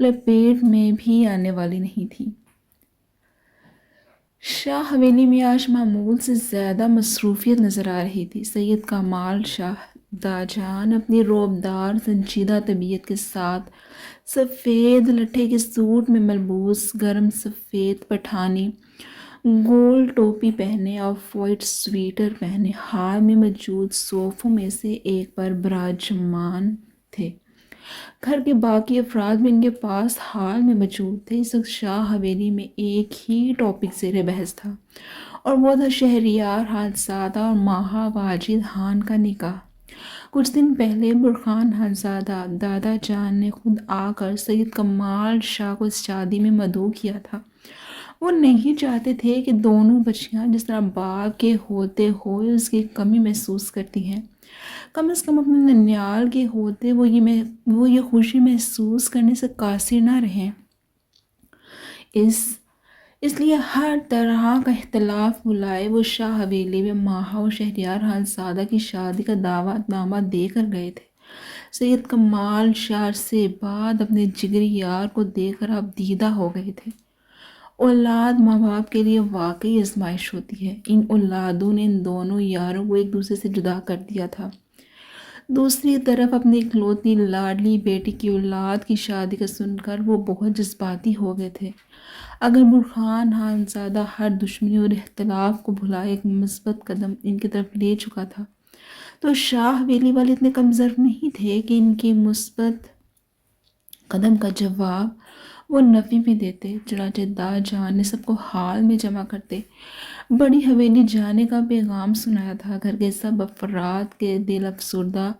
لپیٹ میں بھی آنے والی نہیں تھی۔ شاہ حویلی میں آج معمول سے زیادہ مصروفیت نظر آ رہی تھی۔ سید کمال شاہ داجان اپنی روبدار سنجیدہ طبیعت کے ساتھ سفید لٹھے کے سوٹ میں ملبوس، گرم سفید پٹھانی گول ٹوپی پہنے اور وائٹ سویٹر پہنے ہال میں موجود صوفوں میں سے ایک پر براجمان تھے۔ گھر کے باقی افراد بھی ان کے پاس ہال میں موجود تھے۔ اس وقت شاہ حویلی میں ایک ہی ٹاپک زیر بحث تھا اور وہ تھا شہریار خانزادہ اور ماہا واجد خان کا نکاح۔ کچھ دن پہلے برخان خانزادہ دادا جان نے خود آ کر سید کمال شاہ کو اس شادی میں مدعو کیا تھا۔ وہ نہیں چاہتے تھے کہ دونوں بچیاں جس طرح باپ کے ہوتے ہوئے اس کی کمی محسوس کرتی ہیں، کم از کم اپنے ننیال کے ہوتے وہ یہ خوشی محسوس کرنے سے قاصر نہ رہیں۔ اس لیے ہر طرح کا اختلاف بلائے وہ شاہ حویلی میں ماہا اور شہریار خانزادہ کی شادی کا دعوت نامہ دے کر گئے تھے۔ سید کمال شاہ سے بعد اپنے جگری یار کو دے کر اب دیدہ ہو گئے تھے۔ اولاد ماں باپ کے لیے واقعی آزمائش ہوتی ہے۔ ان اولادوں نے ان دونوں یاروں کو ایک دوسرے سے جدا کر دیا تھا۔ دوسری طرف اپنی اکلوتی لاڈلی بیٹی کی اولاد کی شادی کا سن کر وہ بہت جذباتی ہو گئے تھے۔ اگر برخان خانزادہ ہر دشمنی اور اختلاف کو بھلائے ایک مثبت قدم ان کی طرف لے چکا تھا، تو شاہ حویلی والے اتنے کمزور نہیں تھے کہ ان کے مثبت قدم کا جواب وہ نفی میں دیتے۔ چنانچہ دا جان نے سب کو حال میں جمع کرتے بڑی حویلی جانے کا پیغام سنایا تھا۔ گھر کے سب افراد کے دل افسردہ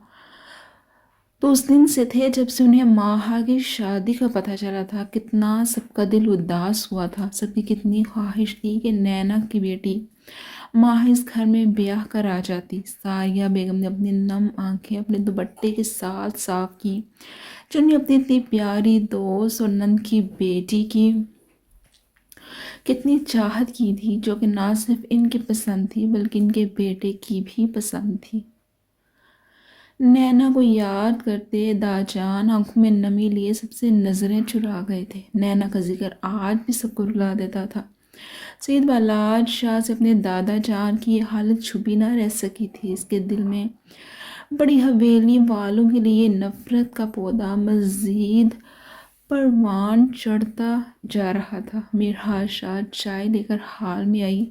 تو اس دن سے تھے جب سے انہیں ماہا کی شادی کا پتہ چلا تھا۔ کتنا سب کا دل اداس ہوا تھا۔ سب کی کتنی خواہش تھی کہ نینا کی بیٹی ماہا اس گھر میں بیاہ کر آ جاتی۔ ساریہ بیگم نے اپنی نم آنکھیں اپنے دوپٹے کے ساتھ صاف کی، جن نے اپنی اتنی پیاری دوست اور نند کی بیٹی کی کتنی چاہت کی تھی، جو کہ نہ صرف ان کی پسند تھی بلکہ ان کے بیٹے کی بھی پسند تھی۔ نینا کو یاد کرتے داجان آنکھوں میں نمی لیے سب سے نظریں چرا گئے تھے۔ نینا کا ذکر آج بھی سب کو رلا دیتا تھا۔ سید بالاج شاہ سے اپنے دادا جان کی یہ حالت چھپی نہ رہ سکی تھی۔ اس کے دل میں بڑی حویلی والوں کے لیے نفرت کا پودا مزید پروان چڑھتا جا رہا تھا۔ میرحال شاہ چائے لے کر حال میں آئی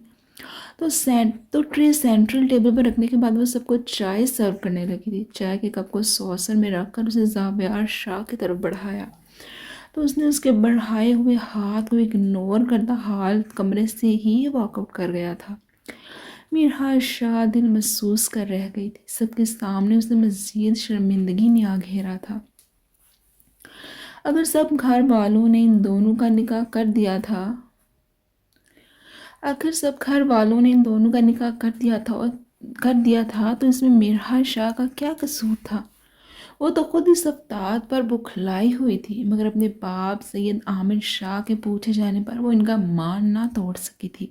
تو ٹرے سینٹرل ٹیبل پر رکھنے کے بعد وہ سب کو چائے سرو کرنے لگی تھی۔ چائے کے کپ کو سوسر میں رکھ کر اسے زاویار شاہ کی طرف بڑھایا تو اس نے اس کے بڑھائے ہوئے ہاتھ کو اگنور کرتا حال کمرے سے ہی واک آؤٹ کر گیا تھا۔ میرحال شاہ دل محسوس کر رہ گئی تھی۔ سب کے سامنے اس نے مزید شرمندگی نے آ گھیرا تھا۔ اگر سب گھر والوں نے ان دونوں کا نکاح کر دیا تھا تو اس میں میرحال شاہ کا کیا قصور تھا؟ وہ تو خود اس افتاد پر بکھلائی ہوئی تھی، مگر اپنے باپ سید احمد شاہ کے پوچھے جانے پر وہ ان کا مان نہ توڑ سکی تھی۔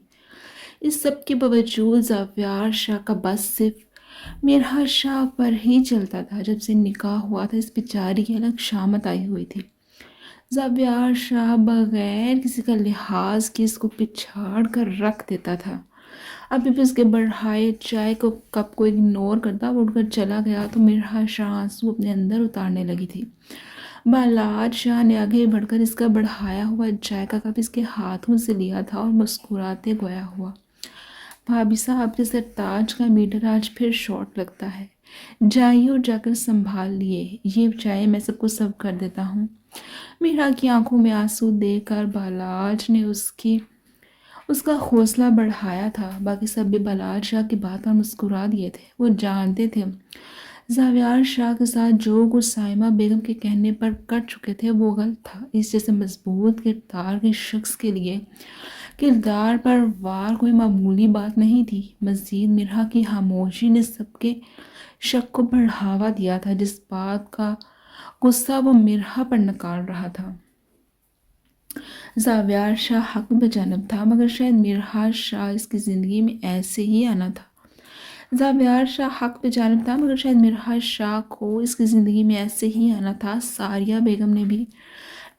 اس سب کے باوجود زاویار شاہ کا بس صرف میرحال شاہ پر ہی چلتا تھا۔ جب سے نکاح ہوا تھا اس بیچاری کی الگ شامت آئی ہوئی تھی۔ زاویار شاہ بغیر کسی کا لحاظ کی اس کو پچھاڑ کر رکھ دیتا تھا۔ ابھی بھی اس کے بڑھائے چائے کو کپ کو اگنور کرتا وہ اٹھ کر چلا گیا تو میرحال شاہ آنسو اپنے اندر اتارنے لگی تھی۔ بالاج شاہ نے آگے بڑھ کر اس کا بڑھایا ہوا چائے کا کپ اس کے ہاتھوں سے لیا تھا اور مسکراتے گویا ہوا، بھابھی صاحب کے سرتاج کا میٹر آج پھر شارٹ لگتا ہے، جائیے اور جا کر سنبھال لیے، یہ چائے میں سب کو سرو کر دیتا ہوں۔ میرا کی آنکھوں میں آنسو دیکھ کر بالاج نے اس کا حوصلہ بڑھایا تھا۔ باقی سب بھی بالاج شاہ کی بات پر مسکرا دیے تھے۔ وہ جانتے تھے زاویار شاہ کے ساتھ جو کچھ سائمہ بیگم کے کہنے پر کر چکے تھے وہ غلط تھا۔ اس جیسے مضبوط کردار کے شخص کے لیے کردار پر وار کوئی معمولی بات نہیں تھی۔ مزید مرحا کی خاموشی نے سب کے شک کو بڑھاوا دیا تھا۔ جس بات کا غصہ وہ مرحا پر نکال رہا تھا، زاویار شاہ حق بے جانب تھا، مگر شاید میرحال شاہ اس کی زندگی میں ایسے ہی آنا تھا۔ زاویار شاہ حق بے جانب تھا، مگر شاید میرحال شاہ کو اس کی زندگی میں ایسے ہی آنا تھا۔ ساریہ بیگم نے بھی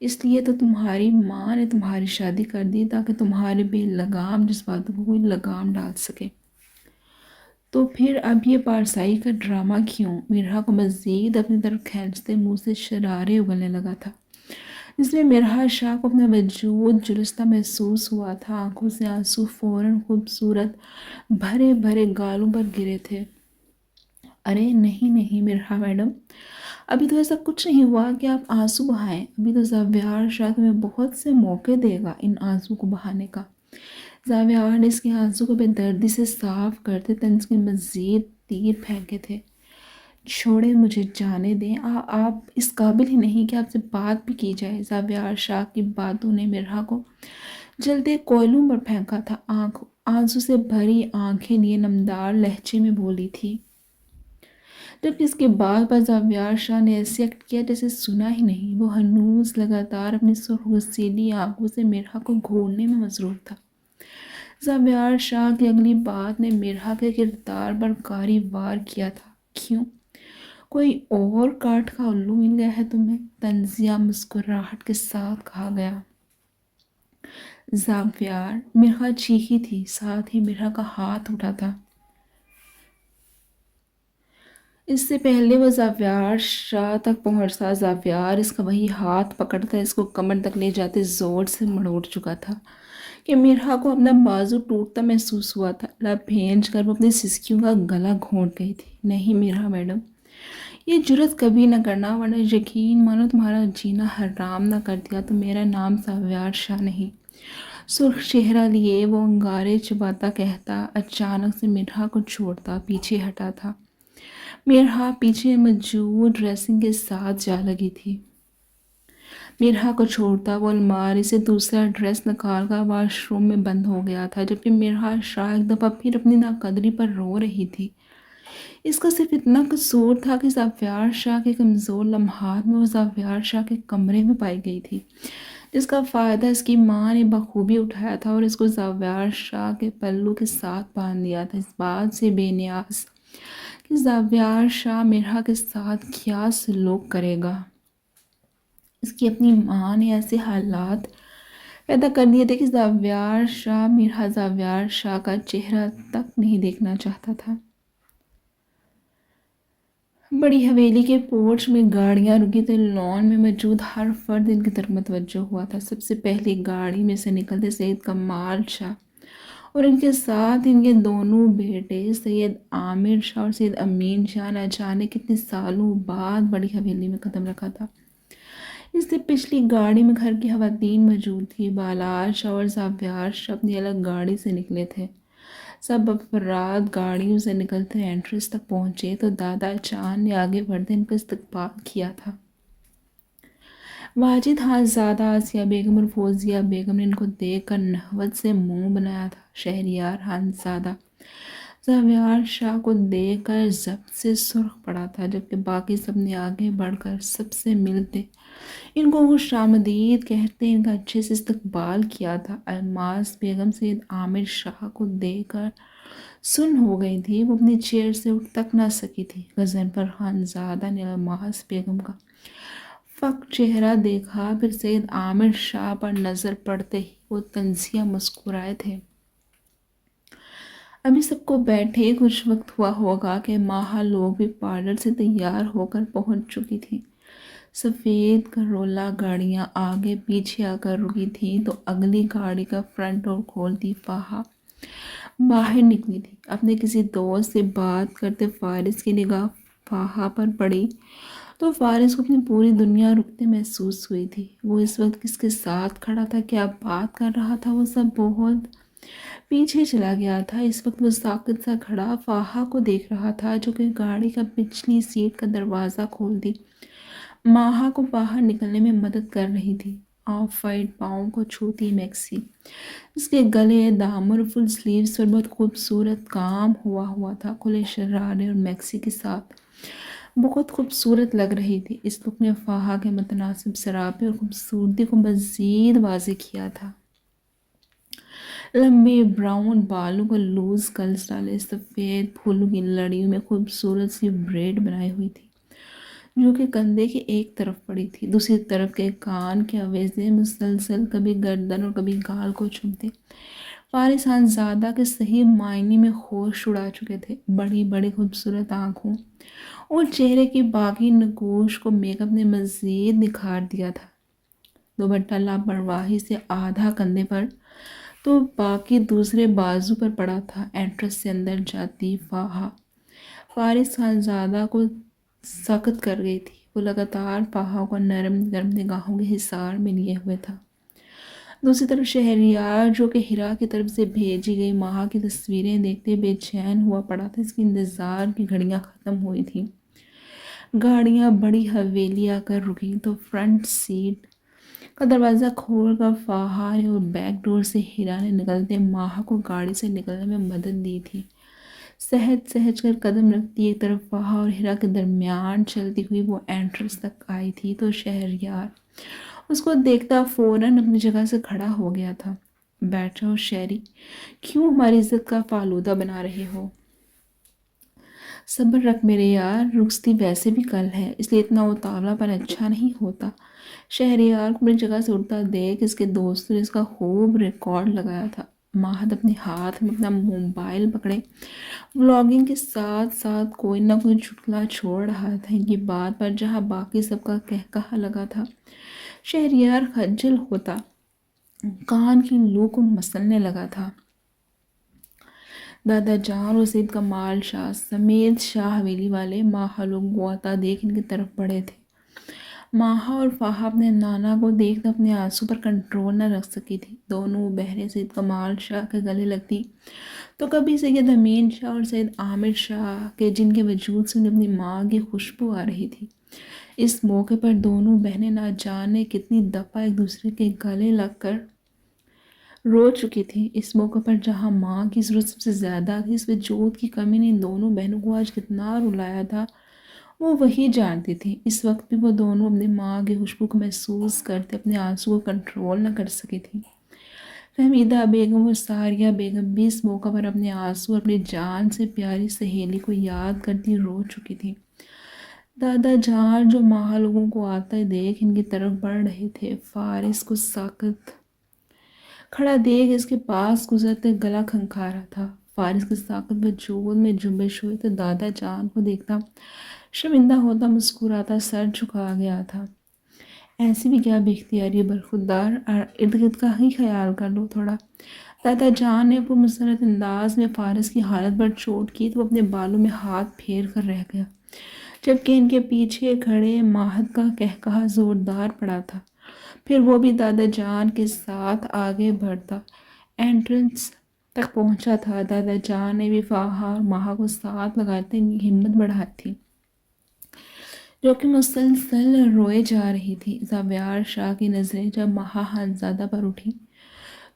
اس لیے تو تمہاری ماں نے تمہاری شادی کر دی تاکہ تمہارے بے لگام جذباتوں کو کوئی لگام ڈال سکے۔ تو پھر اب یہ پارسائی کا ڈرامہ کیوں؟ مرحا کو مزید اپنی طرف کھینچتے منہ سے شرارے اگلنے لگا تھا، جس میں مرحا شاہ کو اپنا وجود جلستا محسوس ہوا تھا۔ آنکھوں سے آنسو فوراً خوبصورت بھرے بھرے گالوں پر گرے تھے۔ ارے نہیں نہیں مرحا میڈم، ابھی تو ایسا کچھ نہیں ہوا کہ آپ آنسو بہائیں۔ ابھی تو زاویار شاہ تمہیں بہت سے موقع دے گا ان آنسو کو بہانے کا۔ زاویار نے اس کے آنسو کو بے دردی سے صاف کرتے طنز کے مزید تیر پھینکے تھے۔ چھوڑیں، مجھے جانے دیں، آپ اس قابل ہی نہیں کہ آپ سے بات بھی کی جائے۔ زاویار شاہ کی باتوں نے مرحا کو جلتے کوئلوں پر پھینکا تھا۔ آنسو سے بھری آنکھیں لیے نمدار لہجے میں بولی تھی، جبکہ اس کے بعد پر زاویار شاہ نے ایسے ایکٹ کیا جیسے سنا ہی نہیں۔ وہ ہنوز لگاتار اپنی سرخ وسیلی آنکھوں سے مرحا کو گھورنے میں مصروف تھا۔ زاویار شاہ کی اگلی بات نے مرحا کے کردار پر کاری وار کیا تھا۔ کیوں؟ کوئی اور کاٹ کا الو مل گیا ہے تمہیں؟ طنزیہ مسکراہٹ کے ساتھ کہا گیا۔ زاویار، مرحا چیخی تھی، ساتھ ہی مرحا کا ہاتھ اٹھا تھا۔ اس سے پہلے وہ زاویار شاہ تک پہنچتا، زاویار اس کا وہی ہاتھ پکڑتا، اس کو کمر تک لے جاتے زور سے مڑوڑ چکا تھا کہ مرحا کو اپنا بازو ٹوٹتا محسوس ہوا تھا۔ لب بھینچ کر وہ اپنی سسکیوں کا گلا گھونٹ گئی تھی۔ نہیں مرحا میڈم، یہ جرت کبھی نہ کرنا، ورنہ یقین مانو تمہارا جینا حرام نہ کر دیا تو میرا نام زاویار شاہ نہیں۔ سرخ چہرہ لیے وہ انگارے چباتا کہتا، اچانک سے مرحا کو چھوڑتا پیچھے ہٹا تھا۔ مرحا پیچھے موجود ڈریسنگ کے ساتھ جا لگی تھی۔ مرحا کو چھوڑتا وہ الماری سے دوسرا ڈریس نکال کر واش روم میں بند ہو گیا تھا، جبکہ مرحا شاہ ایک دفعہ پھر اپنی ناقدری پر رو رہی تھی۔ اس کا صرف اتنا قصور تھا کہ زاویار شاہ کے کمزور لمحات میں وہ زاویار شاہ کے کمرے میں پائی گئی تھی، جس کا فائدہ اس کی ماں نے بخوبی اٹھایا تھا اور اس کو زاویار شاہ کے پلو کے ساتھ باندھ دیا تھا، اس بات سے بے نیاز کہ زاویار شاہ مرحا کے ساتھ کیا سلوک کرے گا۔ اس کی اپنی ماں نے ایسے حالات پیدا کر دیے تھے کہ زاویار شاہ مرحا زاویار شاہ کا چہرہ تک نہیں دیکھنا چاہتا تھا۔ بڑی حویلی کے پورچ میں گاڑیاں رکی تو لان میں موجود ہر فرد ان کی طرف متوجہ ہوا تھا۔ سب سے پہلے گاڑی میں سے نکلتے سید کمال شاہ اور ان کے ساتھ ان کے دونوں بیٹے سید عامر شاہ اور سید امین شاہ نہ جانے کتنے سالوں بعد بڑی حویلی میں قدم رکھا تھا۔ اس سے پچھلی گاڑی میں گھر کی خواتین موجود تھی۔ بالار شاہ اور زاویار شاہ اپنی الگ گاڑی سے نکلے تھے۔ سب افراد گاڑیوں سے نکلتے انٹرس تک پہنچے تو دادا چاند نے آگے بڑھتے ان کا استقبال کیا تھا۔ واجد خانزادہ آسیہ بیگم اور فوزیہ بیگم نے ان کو دیکھ کر نہوت سے منہ بنایا تھا۔ شہریار خانزادہ زاویار شاہ کو دیکھ کر ضبط سے سرخ پڑا تھا، جبکہ باقی سب نے آگے بڑھ کر سب سے ملتے ان کو خوش آمدید کہتے ان کا اچھے سے استقبال کیا تھا۔ الماس بیگم سید عامر شاہ کو دیکھ کر سن ہو گئی تھی، وہ اپنی چیئر سے اٹھ تک نہ سکی تھی۔ غضنفر خانزادہ نے الماس بیگم کا فقر چہرہ دیکھا، پھر سید عامر شاہ پر نظر پڑتے ہی وہ طنزیہ مسکرائے تھے۔ ابھی سب کو بیٹھے کچھ وقت ہوا ہوگا کہ ماہا لوگ بھی پارلر سے تیار ہو کر پہنچ چکی تھیں۔ سفید کرولا گاڑیاں آگے پیچھے آ کر رکی تھیں تو اگلی گاڑی کا فرنٹ ڈور کھولتی فاحہ باہر نکلی تھی۔ اپنے کسی دوست سے بات کرتے فارس کی نگاہ فاحہ پر پڑی تو فارس کو اپنی پوری دنیا رکتے محسوس ہوئی تھی۔ وہ اس وقت کس کے ساتھ کھڑا تھا، کیا بات کر رہا تھا، وہ سب بہت پیچھے چلا گیا تھا۔ اس وقت وہ ساکت سا کھڑا فاحہ کو دیکھ رہا تھا، جو کہ گاڑی کا پچھلی سیٹ کا دروازہ کھولتی ماہا کو باہر نکلنے میں مدد کر رہی تھی۔ آف وائٹ پاؤں کو چھوتی میکسی، اس کے گلے، دامن اور فل سلیوز پر بہت خوبصورت کام ہوا تھا، کھلے شرارے اور میکسی کے ساتھ بہت خوبصورت لگ رہی تھی۔ اس لک نے فاحہ کے متناسب سراپے اور خوبصورتی کو مزید واضح کیا تھا۔ لمبے براؤن بالوں کو لوز کرلز ڈالے، سفید پھولوں کی لڑیوں میں خوبصورت سی بریڈ بنائی ہوئی تھی جو کہ کندھے کی ایک طرف پڑی تھی، دوسری طرف کے کان کے آویزے مسلسل کبھی گردن اور کبھی گال کو چومتے فارس خانزادہ کے صحیح معنی میں ہوش اڑا چکے تھے۔ بڑی بڑی خوبصورت آنکھوں اور چہرے کی باقی نقوش کو میک اپ نے مزید نکھار دیا تھا۔ دوپٹہ لاپرواہی سے آدھا کندھے پر تو باقی دوسرے بازو پر پڑا تھا۔ اینٹرس سے اندر جاتی فاہا فارس خانزادہ کو سخت کر گئی تھی۔ وہ لگاتار فاہا کو نرم گرم نگاہوں کے حصار میں لیے ہوئے تھا۔ دوسری طرف شہریار جو کہ ہیرا کی طرف سے بھیجی گئی ماہا کی تصویریں دیکھتے بے چین ہوا پڑا تھا۔ اس کی انتظار کی گھڑیاں ختم ہوئی تھیں۔ گاڑیاں بڑی حویلی آ کر رکیں تو فرنٹ سیٹ کا دروازہ کھول کر فاہا نے اور بیک ڈور سے ہیرا نے نکلتے ماہا کو گاڑی سے نکلنے میں مدد دی تھی۔ سہج سہج کر قدم رکھتی ایک طرف فاہا اور ہیرا کے درمیان چلتی ہوئی وہ اینٹرنس تک آئی تھی تو شہریار اس کو دیکھتا فوراً اپنی جگہ سے کھڑا ہو گیا تھا۔ بیٹھ جاؤ شہری، کیوں ہماری عزت کا فالودہ بنا رہے ہو؟ صبر رکھ میرے یار، رخصتی ویسے بھی کل ہے، اس لیے اتنا اتاولا پن اچھا نہیں ہوتا۔ شہریار کو اپنی جگہ سے اٹھتا دیکھ اس کے دوستوں نے اس کا خوب ریکارڈ لگایا تھا۔ ماہد اپنے ہاتھ میں اپنا موبائل پکڑے ولاگنگ کے ساتھ ساتھ کوئی نہ کوئی چٹکلا چھوڑ رہا تھا۔ ان کی بات پر جہاں باقی سب کا کہا لگا تھا، شہریار خجل ہوتا کان کی لو کو مسلنے لگا تھا۔ دادا جان اور سید کمال شاہ سمیت شاہ حویلی والے ماہا لوگ غوطہ دیکھ ان کی طرف بڑھے تھے۔ ماہا اور فاہا اپنے نانا کو دیکھ اپنے آنسو پر کنٹرول نہ رکھ سکی تھی۔ دونوں بہریں سید کمال شاہ کے گلے لگتی تو کبھی سید امین شاہ اور سید عامر شاہ کے، جن کے وجود سے انہیں اپنی ماں کی خوشبو آ رہی تھی۔ اس موقع پر دونوں بہنیں نہ جانے کتنی دفعہ ایک دوسرے کے گلے لگ کر رو چکی تھی۔ اس موقع پر جہاں ماں کی ضرورت سب سے زیادہ تھی، اس وجود کی کمی نے ان دونوں بہنوں کو آج کتنا رلایا تھا وہ وہی جانتی تھی۔ اس وقت بھی وہ دونوں اپنی ماں کی خوشبو کو محسوس کرتے اپنے آنسو کو کنٹرول نہ کر سکی تھی۔ فہمیدہ بیگم اور ساریہ بیگم بھی اس موقع پر اپنے آنسو اور اپنی جان سے پیاری سہیلی کو یاد کرتی رو چکی تھی۔ دادا جان جو ماہا لوگوں کو آتے دیکھ ان کی طرف بڑھ رہے تھے، فارس کو ساکت کھڑا دیکھ اس کے پاس گزرتے گلا کھنکھارا تھا۔ فارس کے ساکت وجود میں جنبش ہوئی تو دادا جان کو دیکھتا شرمندہ ہوتا مسکراتا سر جھکا گیا تھا۔ ایسی بھی کیا بے اختیاری برخوردار، ارد گرد کا ہی خیال کر لو تھوڑا۔ دادا جان نے پر مسرت انداز میں فارس کی حالت پر چوٹ کی تو وہ اپنے بالوں میں ہاتھ پھیر کر رہ گیا، جبکہ ان کے پیچھے کھڑے ماہد کا قہقہہ زوردار پڑا تھا۔ پھر وہ بھی دادا جان کے ساتھ آگے بڑھتا اینٹرنس تک پہنچا تھا۔ دادا جان نے بھی فاہا اور ماہا کو ساتھ لگاتے ہمت بڑھائی تھی، جو کہ مسلسل روئے جا رہی تھی۔ زاویار شاہ کی نظریں جب ماہا خانزادہ پر اٹھی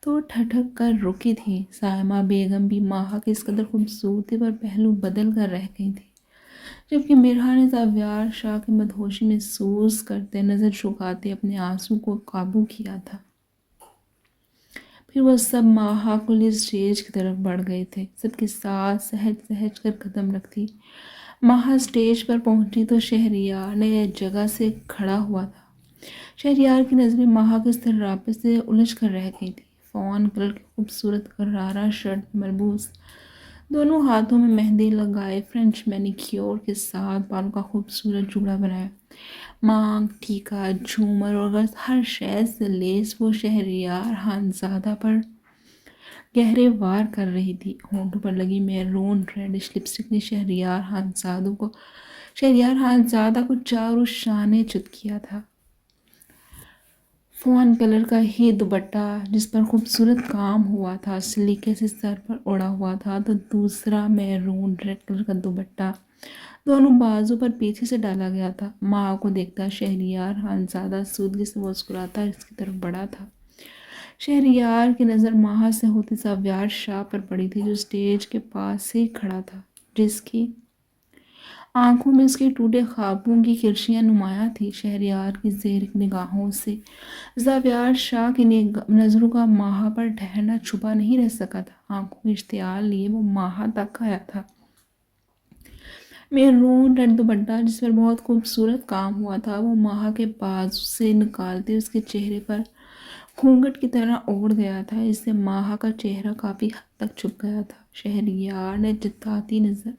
تو ٹھٹک کر رکی تھی۔ سائمہ بیگم بھی ماہا کی اس قدر خوبصورتی پر پہلو بدل کر رہ گئی تھی، جبکہ مرحا نے زاویار شاہ کی مدہوشی محسوس کرتے نظر جھکاتے اپنے آنسو کو قابو کیا تھا۔ پھر وہ سب ماہا کو لیے اسٹیج کی طرف بڑھ گئے تھے۔ سب کے ساتھ سہج سہج کر قدم رکھتی ماہا اسٹیج پر پہنچی تو شہریار نے جگہ سے کھڑا ہوا تھا۔ شہریار کی نظریں ماہا کے سراپے سے الجھ کر رہ گئی تھی۔ فون کلر کی خوبصورت غرارہ شرٹ ملبوس، دونوں ہاتھوں میں مہندی لگائے، فرینچ مینیکیور کے ساتھ بالوں کا خوبصورت جوڑا بنایا، مانگ ٹیکا جھومر اور ہر شے سے لیس وہ شہریار خانزادہ پر گہرے وار کر رہی تھی۔ ہونٹوں پر لگی میرون ریڈش لپسٹک نے شہریار خانزادہ کو چاروں شانے چت کیا تھا۔ فون کلر کا ہی دوپٹہ جس پر خوبصورت کام ہوا تھا سلیقے سے سر پر اڑا ہوا تھا تو دوسرا میرون ریڈ کلر کا دوپٹہ دونوں بازو پر پیچھے سے ڈالا گیا تھا۔ ماں کو دیکھتا شہریار خانزادہ سودگی سے مسکراتا اس کی طرف بڑھا تھا۔ شہریار کی نظر ماہا سے ہوتی زاویار شاہ پر پڑی تھی جو اسٹیج کے پاس ہی کھڑا تھا، جس کی آنکھوں میں اس کے ٹوٹے خوابوں کی کرشیاں نمایاں تھی۔ شہریار کی زیر نگاہوں سے زاویار شاہ کی نظروں کا ماہا پر ٹھہرنا چھپا نہیں رہ سکا تھا۔ آنکھوں میں اشتعال لیے وہ ماہا تک آیا تھا۔ میرون ریڈ دوپٹہ جس پر بہت خوبصورت کام ہوا تھا وہ ماہا کے بازو سے نکالتے اس کے چہرے پر گھونگھٹ کی طرح اوڑھ گیا تھا۔ اس سے ماہا کا چہرہ کافی حد تک چھپ گیا تھا۔ شہریار نے جتاتی نظر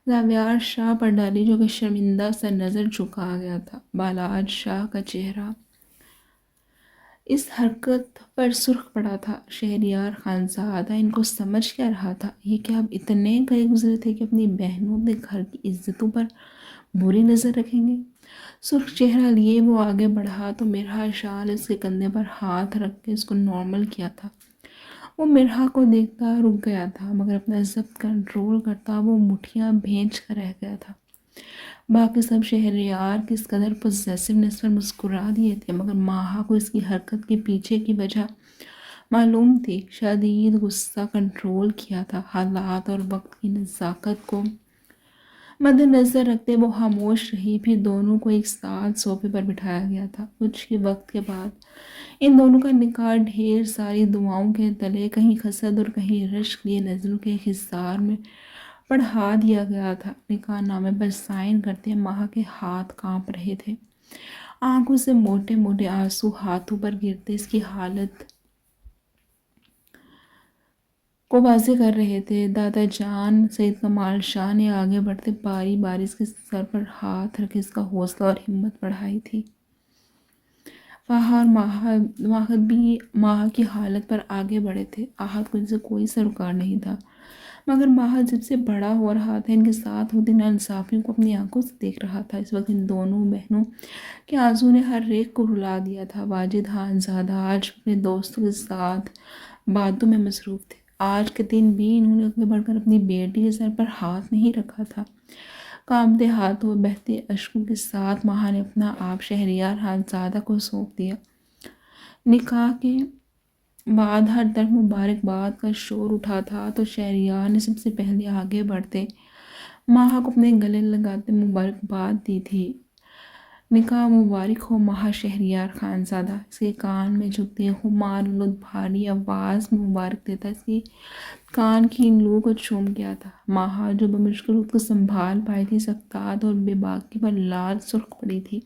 زاویار شاہ پر ڈالی جو کہ شرمندہ سا نظر جھکا گیا تھا۔ بالاج شاہ کا چہرہ اس حرکت پر سرخ پڑا تھا۔ شہریار خانزادہ ان کو سمجھ کیا رہا تھا؟ یہ کیا اب اتنے گئے گزرے تھے کہ اپنی بہنوں اپنے گھر کی عزتوں پر بری نظر رکھیں گے؟ سرخ چہرہ لیے وہ آگے بڑھا تو مرحا شاہ نے اس کے کندھے پر ہاتھ رکھ کے اس کو نارمل کیا تھا۔ وہ مرحا کو دیکھتا رک گیا تھا مگر اپنا ضبط کنٹرول کرتا وہ مٹھیاں بھینچ کر رہ گیا تھا۔ باقی سب شہریار کی اس قدر پوزیسونیس پر مسکرا دیے تھے مگر ماہا کو اس کی حرکت کے پیچھے کی وجہ معلوم تھی۔ شدید غصہ کنٹرول کیا تھا۔ حالات اور وقت کی نزاکت کو مد نظر رکھتے وہ خاموش رہی۔ پھر دونوں کو ایک ساتھ صوفے پر بٹھایا گیا تھا۔ کچھ کے وقت کے بعد ان دونوں کا نکاح ڈھیر ساری دعاؤں کے تلے کہیں حسد اور کہیں رشک لیے نظروں کے حصار میں پڑھا دیا گیا تھا۔ نکاح نامے پر سائن کرتے ماہا کے ہاتھ کانپ رہے تھے۔ آنکھوں سے موٹے موٹے آنسو ہاتھوں پر گرتے اس کی حالت کو واضح کر رہے تھے۔ دادا جان سید کمال شاہ نے آگے بڑھتے باری باری اس کے سر پر ہاتھ رکھے اس کا حوصلہ اور ہمت بڑھائی تھی۔ فہد اور ماہد بھی ماہا کی حالت پر آگے بڑھے تھے۔ آہد کو ان سے کوئی سروکار نہیں تھا مگر ماہد جب سے بڑا ہو رہا تھا ان کے ساتھ ہوتی ناانصافیوں کو اپنی آنکھوں سے دیکھ رہا تھا۔ اس وقت ان دونوں بہنوں کے آنسو نے ہر ایک کو رلا دیا تھا۔ واجد خانزادہ آج اپنے دوستوں کے ساتھ باتوں میں مصروف تھے۔ آج کے دن بھی انہوں نے آگے بڑھ کر اپنی بیٹی کے سر پر ہاتھ نہیں رکھا تھا۔ کانپتے ہاتھوں بہتے اشکوں کے ساتھ ماہا نے اپنا آپ شہریار خانزادہ کو سونپ دیا۔ نکاح کے بعد ہر طرف مبارکباد کا شور اٹھا تھا تو شہریار نے سب سے پہلے آگے بڑھتے ماہا کو اپنے گلے لگاتے مبارکباد دی تھی۔ نکاح مبارک ہو ماہا شہریار خانزادہ۔ اس کے کان میں جھکتے خمار لطف بھاری آواز میں مبارک دیتا اس کی کان کی لو کو چوم گیا تھا۔ ماہا جو بمشکل خود کو سنبھال پائی تھی سکتات اور بے باکی پر لال سرخ پڑی تھی۔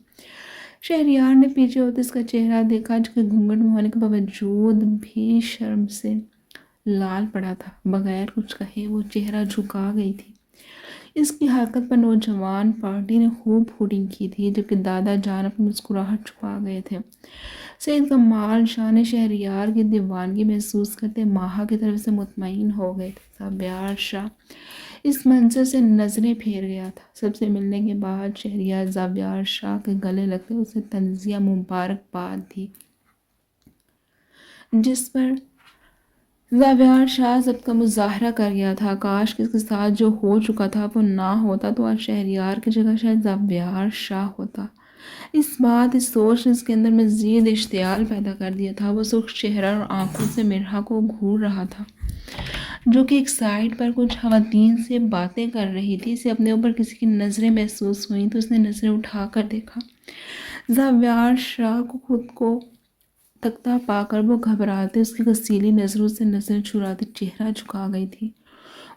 شہریار نے پیچھے ہوتے اس کا چہرہ دیکھا جو کہ گھونگھٹ میں ہونے کے باوجود بھی شرم سے لال پڑا تھا۔ بغیر کچھ کہے وہ چہرہ جھکا گئی تھی۔ اس کی حرکت پر نوجوان پارٹی نے خوب ہوٹنگ کی تھی جبکہ دادا جان اپنی مسکراہٹ چھپا گئے تھے۔ سید کمال شاہ نے شہریار کی دیوانگی محسوس کرتے ماہا کی طرف سے مطمئن ہو گئے تھے۔ زاویار شاہ اس منظر سے نظریں پھیر گیا تھا۔ سب سے ملنے کے بعد شہریار زاویار شاہ کے گلے لگتے اسے تنزیہ مبارکباد دی جس پر زاویار شاہ ضبط کا مظاہرہ کر گیا تھا۔ کاش کہ اس کے ساتھ جو ہو چکا تھا وہ نہ ہوتا تو آج شہریار کی جگہ شاید زاویار شاہ ہوتا۔ اس سوچ نے اس کے اندر مزید اشتعال پیدا کر دیا تھا۔ وہ سرخ چہرہ اور آنکھوں سے مرحا کو گھور رہا تھا جو کہ ایک سائڈ پر کچھ خواتین سے باتیں کر رہی تھی۔ اسے اپنے اوپر کسی کی نظریں محسوس ہوئیں تو اس نے نظریں اٹھا کر دیکھا۔ زاویار شاہ کو خود کو تکتا پا کر وہ گھبراتے اس کی غسیلی نظروں سے نظر چراتے چہرہ جھکا گئی تھی۔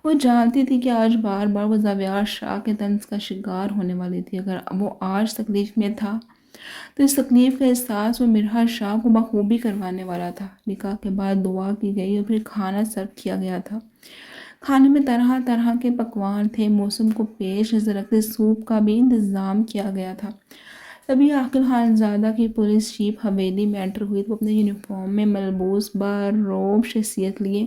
وہ جانتی تھی کہ آج بار بار وہ زاویار شاہ کے طنز کا شکار ہونے والی تھی۔ اگر وہ آج تکلیف میں تھا تو اس تکلیف کا احساس وہ مرحا شاہ کو بخوبی کروانے والا تھا۔ نکاح کے بعد دعا کی گئی اور پھر کھانا سرو کیا گیا تھا۔ کھانے میں طرح طرح کے پکوان تھے۔ موسم کو پیش نظر رکھتے سوپ کا بھی انتظام کیا گیا تھا۔ تبھی عاقل خانزادہ کی پولیس چیف حویلی میں انٹر ہوئی تو اپنے یونیفارم میں ملبوس باروب شخصیت لیے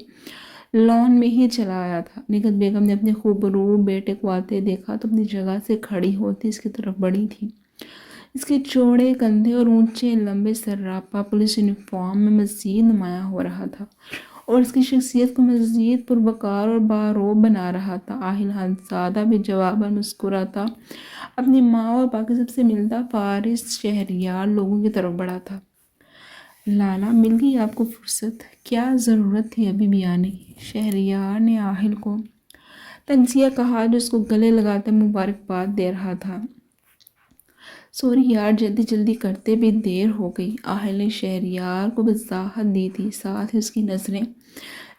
لان میں ہی چلا آیا تھا۔ نگہت بیگم نے اپنے خوبرو بیٹے کو آتے دیکھا تو اپنی جگہ سے کھڑی ہوتی اس کی طرف بڑھی تھی۔ اس کے چوڑے کندھے اور اونچے لمبے سراپا پولیس یونیفارم میں مزید نمایاں ہو رہا تھا اور اس کی شخصیت کو مزید پروقار اور باروب بنا رہا تھا۔ عاقل خانزادہ بھی جواباً مسکراتا اپنی ماں اور باقی سب سے ملتا فارس شہریار لوگوں کی طرف بڑھا تھا۔ لالا مل گئی آپ کو فرصت؟ کیا ضرورت تھی ابھی بھی آنے کی؟ شہریار نے عاقل کو تنزیہ کہا جو اس کو گلے لگاتے مبارکباد دے رہا تھا۔ سوری یار جلدی جلدی کرتے بھی دیر ہو گئی۔ عاقل نے شہریار کو وضاحت دی تھی۔ ساتھ ہی اس کی نظریں